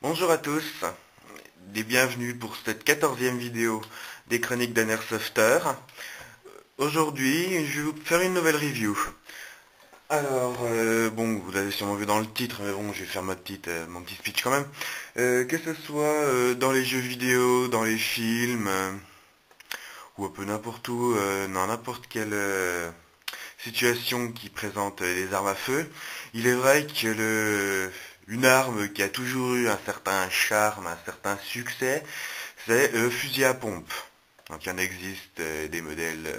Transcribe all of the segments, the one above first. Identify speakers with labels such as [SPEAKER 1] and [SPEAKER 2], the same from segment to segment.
[SPEAKER 1] Bonjour à tous et bienvenue pour cette 14e vidéo des chroniques d'un Airsofter. Aujourd'hui, je vais vous faire une nouvelle review. Alors, bon, vous l'avez sûrement vu dans le titre, mais bon, je vais faire mon petit speech quand même. Que ce soit dans les jeux vidéo, dans les films, ou un peu n'importe où, dans n'importe quelle situation qui présente les armes à feu, il est vrai que une arme qui a toujours eu un certain charme, un certain succès, c'est le fusil à pompe. Donc il y en existe des modèles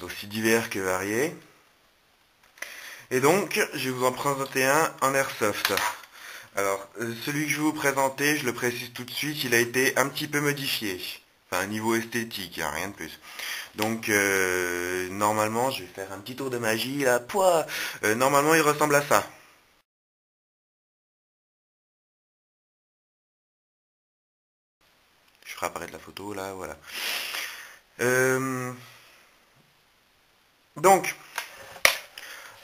[SPEAKER 1] aussi divers que variés. Et donc, je vais vous en présenter un en airsoft. Alors, celui que je vais vous présenter, je le précise tout de suite, il a été un petit peu modifié. Enfin, niveau esthétique, hein, rien de plus. Donc, normalement, je vais faire un petit tour de magie, là. Pouah normalement, il ressemble à ça. Je ferai apparaître la photo, là, voilà. Euh, donc,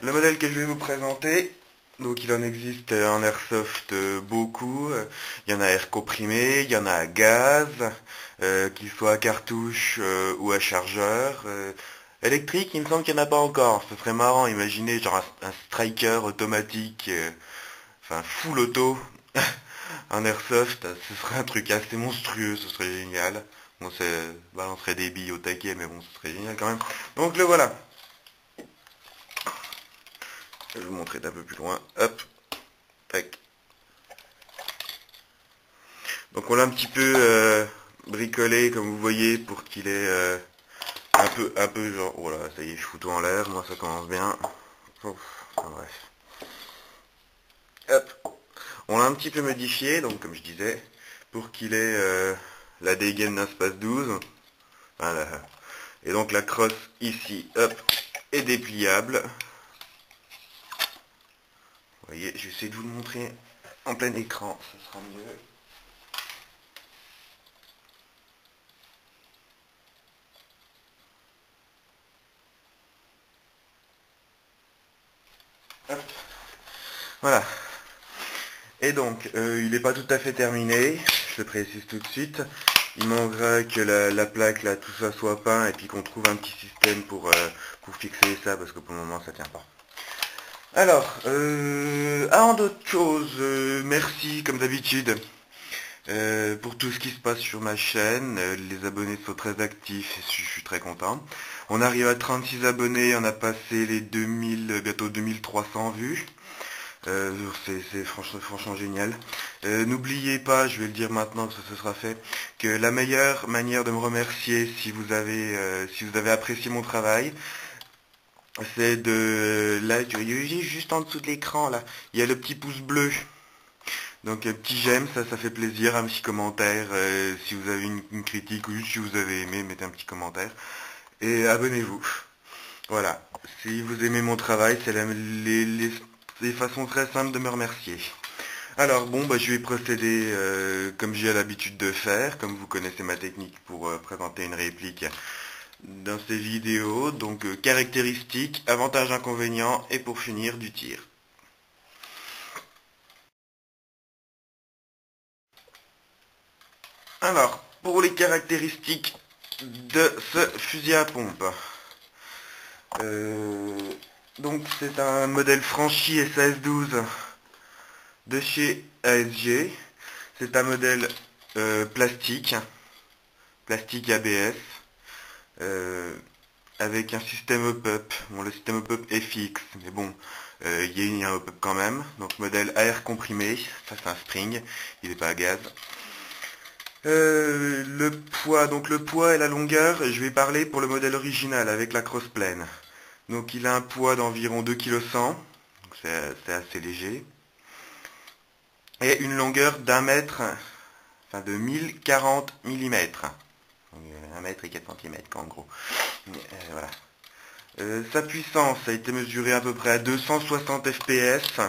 [SPEAKER 1] le modèle que je vais vous présenter, donc il en existe en airsoft beaucoup. Il y en a air comprimé, il y en a à gaz, qu'il soit à cartouche ou à chargeur. Électrique, il me semble qu'il n'y en a pas encore. Ce serait marrant, imaginez genre un striker automatique, enfin full auto, en airsoft, ce serait un truc assez monstrueux, ce serait génial. Bon, c'est balancerait des billes au taquet, mais bon, ce serait génial quand même. Donc le voilà. Je vais vous montrer d'un peu plus loin. Hop, tac. Donc on l'a un petit peu bricolé, comme vous voyez, pour qu'il ait un peu genre, voilà, ça y est, je fous tout en l'air, moi ça commence bien. Ouf, enfin, bref. Hop, on l'a un petit peu modifié, donc comme je disais, pour qu'il ait la dégaine d'un space 12. Voilà. Et donc la crosse ici, hop, est dépliable. Vous voyez, je vais essayer de vous le montrer en plein écran, ça sera mieux. Hop, voilà. Et donc, il n'est pas tout à fait terminé, je le précise tout de suite. Il manquera que la plaque, là, tout ça soit peint et puis qu'on trouve un petit système pour fixer ça parce que pour le moment ça tient pas. Alors, avant d'autres choses, merci comme d'habitude pour tout ce qui se passe sur ma chaîne. Les abonnés sont très actifs et je suis très content. On arrive à 36 abonnés, on a passé les 2000, bientôt 2300 vues. C'est franchement génial. N'oubliez pas, je vais le dire maintenant que ce sera fait, que la meilleure manière de me remercier si vous avez apprécié mon travail, c'est de là, juste en dessous de l'écran là, il y a le petit pouce bleu. Donc un petit j'aime, ça fait plaisir, un petit commentaire, si vous avez une critique ou juste si vous avez aimé, mettez un petit commentaire. Et abonnez-vous. Voilà. Si vous aimez mon travail, c'est les façons très simples de me remercier. Alors bon, bah, je vais procéder comme j'ai l'habitude de faire, comme vous connaissez ma technique pour présenter une réplique dans ces vidéos. Donc caractéristiques, avantages, inconvénients et pour finir du tir. Alors, pour les caractéristiques de ce fusil à pompe. Euh, donc c'est un modèle franchi SAS-12 de chez ASG. C'est un modèle plastique ABS, euh, avec un système hop-up. Bon, le système hop-up est fixe, mais bon, il y a un hop-up quand même. Donc modèle air comprimé, ça c'est un spring, il n'est pas à gaz. Le poids, donc le poids et la longueur, je vais parler pour le modèle original avec la crosse pleine. Donc il a un poids d'environ 2,1 kg, c'est assez léger. Et une longueur d'un mètre, enfin de 1040 mm. 1 mètre et 4 cm en gros. Voilà. Sa puissance a été mesurée à peu près à 260 fps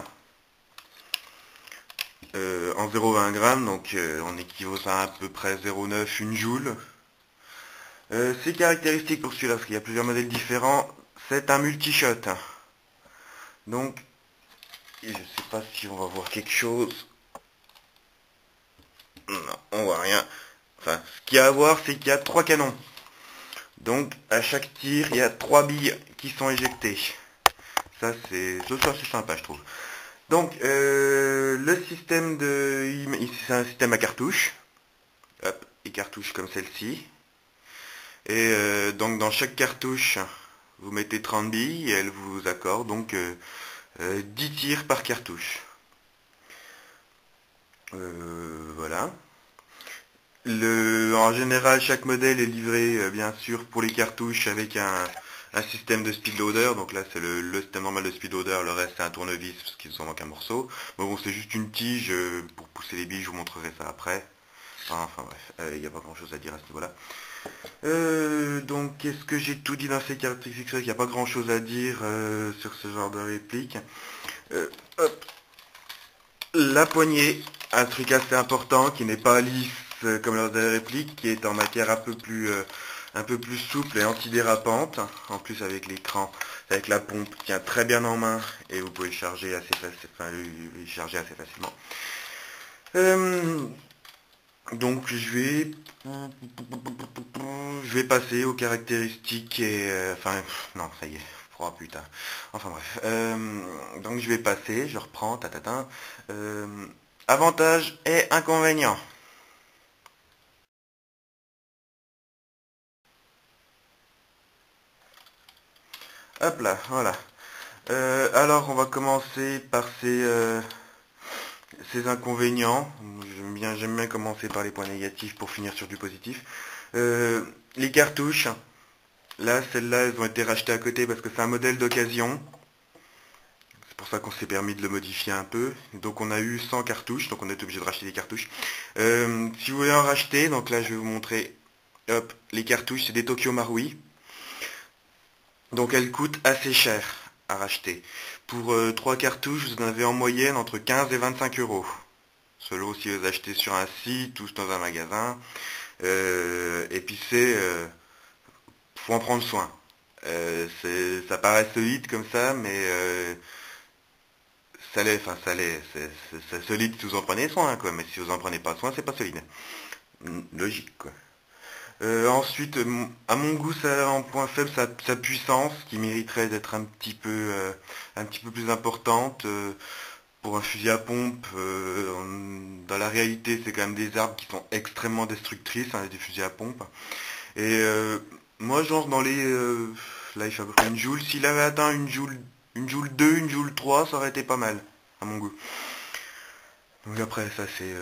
[SPEAKER 1] en 0,20 g, donc on équivaut à peu près 0,9 une joule. Ses caractéristiques pour celui-là, parce qu'il y a plusieurs modèles différents, c'est un multi-shot. Donc, je ne sais pas si on va voir quelque chose. Non, on voit rien. Enfin, ce qu'il y a à voir, c'est qu'il y a 3 canons. Donc, à chaque tir, il y a 3 billes qui sont éjectées. Ça, c'est sympa, je trouve. Donc, le système c'est un système à cartouche. Hop, et cartouches comme celle-ci. Et donc, dans chaque cartouche, vous mettez 30 billes et elle vous accorde donc 10 tirs par cartouche. Voilà. En général, chaque modèle est livré, bien sûr, pour les cartouches avec un système de speed loader. Donc là, c'est le système normal de speed loader. Le reste, c'est un tournevis parce qu'ils en manquent un morceau. Mais bon, c'est juste une tige pour pousser les billes. Je vous montrerai ça après. Enfin bref, il n'y a pas grand-chose à dire à ce niveau-là. Donc, est-ce que j'ai tout dit dans ces caractéristiques? Il n'y a pas grand-chose à dire sur ce genre de réplique. Hop. La poignée, un truc assez important qui n'est pas lisse comme lors de la réplique, qui est en matière un peu plus souple et antidérapante. En plus avec l'écran, avec la pompe, tient très bien en main et vous pouvez charger assez charger assez facilement. Donc je vais passer aux caractéristiques et enfin non ça y est. Oh putain. Enfin bref. Donc je vais passer, je reprends, tatatin. Avantages et inconvénients. Hop là, voilà. Alors on va commencer par ces inconvénients. J'aime bien commencer par les points négatifs pour finir sur du positif. Les cartouches. Là, celles-là, elles ont été rachetées à côté parce que c'est un modèle d'occasion. C'est pour ça qu'on s'est permis de le modifier un peu. Donc on a eu 100 cartouches, donc on est obligé de racheter des cartouches. Si vous voulez en racheter, donc là je vais vous montrer, hop, les cartouches, c'est des Tokyo Marui. Donc elles coûtent assez cher à racheter. Pour 3 cartouches, vous en avez en moyenne entre 15 et 25 euros. Selon si vous achetez sur un site ou dans un magasin. Et puis faut en prendre soin. Ça paraît solide comme ça, mais c'est solide si vous en prenez soin, quoi. Mais si vous en prenez pas soin, c'est pas solide. Logique, quoi. Ensuite, à mon goût, ça a en point faible sa puissance, qui mériterait d'être un petit peu plus importante. Pour un fusil à pompe, dans la réalité, c'est quand même des armes qui sont extrêmement destructrices, hein, des fusils à pompe. Et moi, genre, là, il fait à peu près une joule. S'il avait atteint une joule 2, une joule 3, ça aurait été pas mal, à mon goût. Donc après, ça, c'est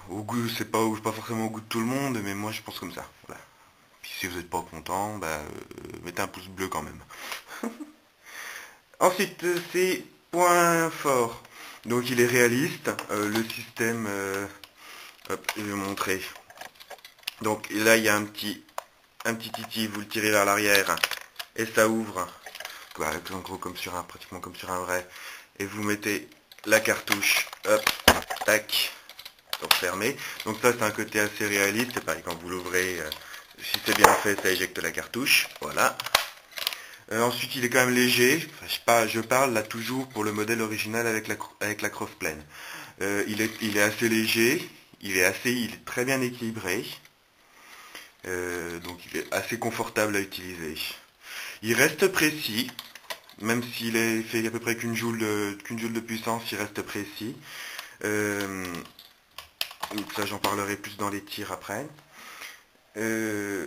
[SPEAKER 1] au goût, c'est pas forcément au goût de tout le monde, mais moi, je pense comme ça. Voilà. Puis si vous n'êtes pas content, bah, mettez un pouce bleu quand même. Ensuite, c'est point fort. Donc il est réaliste. Le système, hop, je vais vous montrer. Donc là, il y a un petit titi, vous le tirez vers l'arrière et ça ouvre. Voilà, en gros pratiquement comme sur un vrai. Et vous mettez la cartouche, hop, tac, fermé. Donc ça, c'est un côté assez réaliste. C'est pareil, quand vous l'ouvrez, si c'est bien fait, ça éjecte la cartouche. Voilà. Ensuite, il est quand même léger. Enfin, je parle là toujours pour le modèle original avec la crossplane. Il est assez léger. Il est très bien équilibré. Donc il est assez confortable à utiliser. Il reste précis. Même s'il est fait à peu près qu'une joule de puissance, il reste précis. Donc ça, j'en parlerai plus dans les tirs après. Et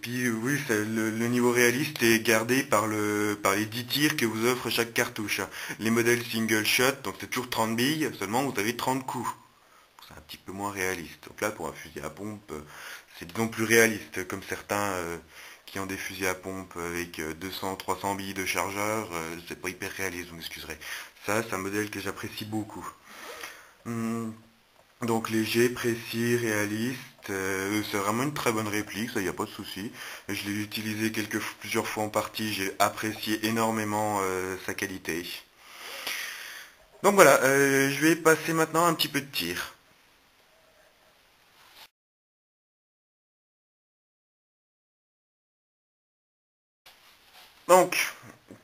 [SPEAKER 1] puis oui, le niveau réaliste est gardé par les 10 tirs que vous offre chaque cartouche. Les modèles single shot, donc c'est toujours 30 billes, seulement vous avez 30 coups. C'est un petit peu moins réaliste. Donc là, pour un fusil à pompe, c'est disons plus réaliste, comme certains qui ont des fusils à pompe avec 200-300 billes de chargeur, c'est pas hyper réaliste, vous m'excuserez. Ça, c'est un modèle que j'apprécie beaucoup. Donc léger, précis, réaliste, c'est vraiment une très bonne réplique, ça y a pas de souci. Je l'ai utilisé plusieurs fois en partie, j'ai apprécié énormément sa qualité. Donc voilà, je vais passer maintenant un petit peu de tir. Donc,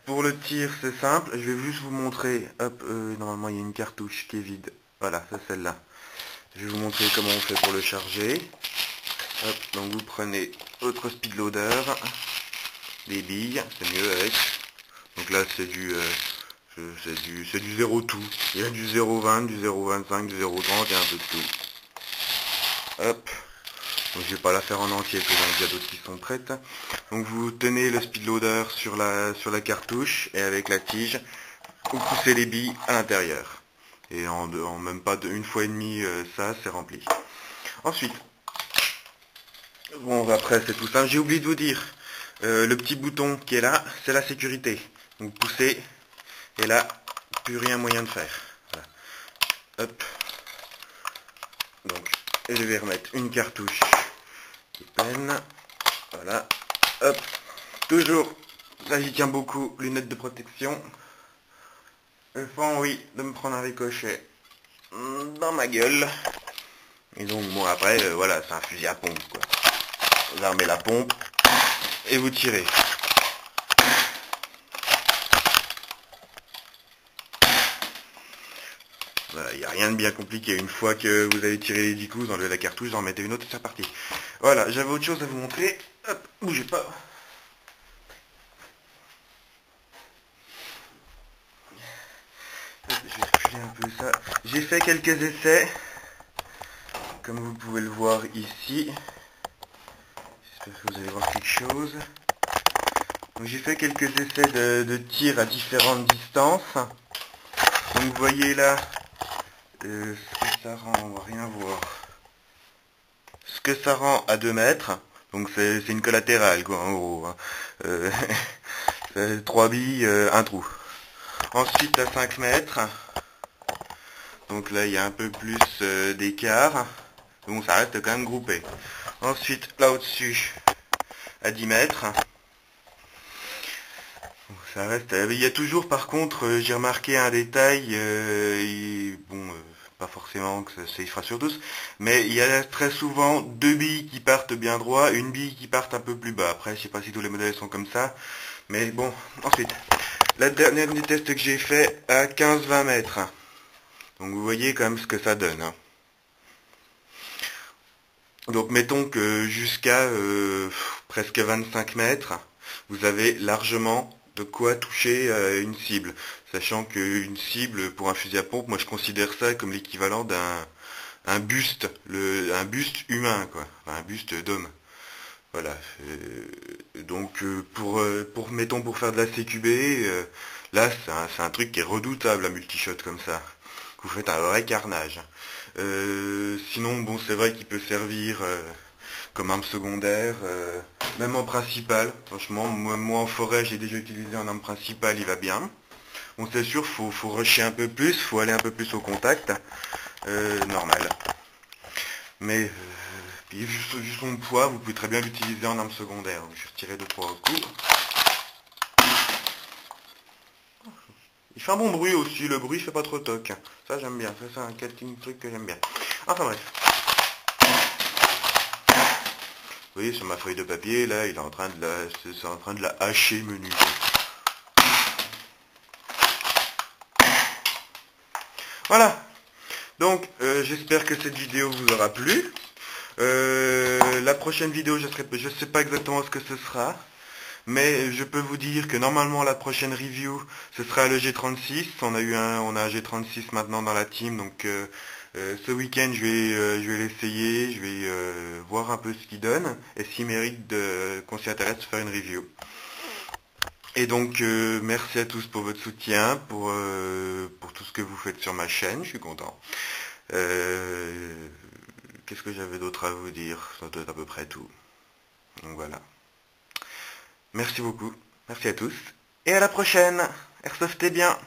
[SPEAKER 1] pour le tir, c'est simple, je vais juste vous montrer, hop, normalement il y a une cartouche qui est vide, voilà, c'est celle-là. Je vais vous montrer comment on fait pour le charger. Hop, donc vous prenez votre speed loader, des billes, c'est mieux avec. Donc là c'est du 0 tout. Il y a du 0,20, du 0,25, du 0,30 et un peu de tout. Hop. Donc je vais pas la faire en entier, parce que j'en ai déjà d'autres qui sont prêtes. Donc vous tenez le speed loader sur la cartouche et avec la tige, vous poussez les billes à l'intérieur. Et en même pas une fois et demie, ça c'est rempli. Ensuite, bon après c'est tout simple. J'ai oublié de vous dire, le petit bouton qui est là, c'est la sécurité. Donc vous poussez et là, plus rien moyen de faire. Voilà. Hop. Donc, et je vais remettre une cartouche qui est pleine. Voilà. Hop. Toujours, là j'y tiens beaucoup, lunettes de protection. J'ai pas envie de me prendre un ricochet dans ma gueule. Et donc bon après, voilà, c'est un fusil à pompe quoi. Vous armez la pompe et vous tirez. Voilà, il n'y a rien de bien compliqué. Une fois que vous avez tiré les 10 coups, vous enlevez la cartouche, vous en mettez une autre et c'est reparti. Voilà, j'avais autre chose à vous montrer. Hop, bougez pas. Hop, je vais reculer un peu ça. J'ai fait quelques essais, comme vous pouvez le voir ici. J'espère que vous allez voir quelque chose. Donc j'ai fait quelques essais de tir à différentes distances. Donc vous voyez là, ce que ça rend, on va rien voir. Ce que ça rend à 2 mètres, donc c'est une collatérale quoi en gros. Hein. 3 billes, un trou. Ensuite à 5 mètres, donc là il y a un peu plus d'écart, donc ça reste quand même groupé. Ensuite là au-dessus, à 10 mètres, ça reste. Il y a toujours par contre, j'ai remarqué un détail, bon, pas forcément que ça y fera sur tous, mais il y a très souvent 2 billes qui partent bien droit, une bille qui part un peu plus bas. Après, je sais pas si tous les modèles sont comme ça, mais bon. Ensuite, la dernière des tests que j'ai fait à 15-20 mètres. Donc vous voyez quand même ce que ça donne. Hein. Donc mettons que jusqu'à presque 25 mètres, vous avez largement de quoi toucher une cible. Sachant qu'une cible pour un fusil à pompe, moi je considère ça comme l'équivalent d'un buste, un buste humain, quoi. Enfin, un buste d'homme. Voilà. Donc mettons pour faire de la CQB, là c'est un truc qui est redoutable, un multishot comme ça. Vous faites un vrai carnage. Sinon, bon, c'est vrai qu'il peut servir comme arme secondaire, même en principal. Franchement, moi en forêt, j'ai déjà utilisé en arme principale, il va bien. Bon, c'est sûr, faut rusher un peu plus, faut aller un peu plus au contact, normal. Mais puis, vu son poids, vous pouvez très bien l'utiliser en arme secondaire. Donc, je vais retirer 2-3 coups. Il fait un bon bruit aussi, le bruit fait pas trop toc. Ça j'aime bien, ça c'est un truc que j'aime bien. Enfin bref. Vous voyez sur ma feuille de papier, là, il est en train de la hacher menu. Voilà. Donc j'espère que cette vidéo vous aura plu. La prochaine vidéo, je sais pas exactement ce que ce sera. Mais je peux vous dire que normalement la prochaine review ce sera le G36. On a un G36 maintenant dans la team, donc ce week-end je vais l'essayer, je vais voir un peu ce qu'il donne et s'il mérite qu'on s'y intéresse de faire une review. Et donc merci à tous pour votre soutien, pour tout ce que vous faites sur ma chaîne, je suis content. Qu'est-ce que j'avais d'autre à vous dire? Ça doit être à peu près tout. Donc voilà. Merci beaucoup, merci à tous, et à la prochaine. Airsoftez bien.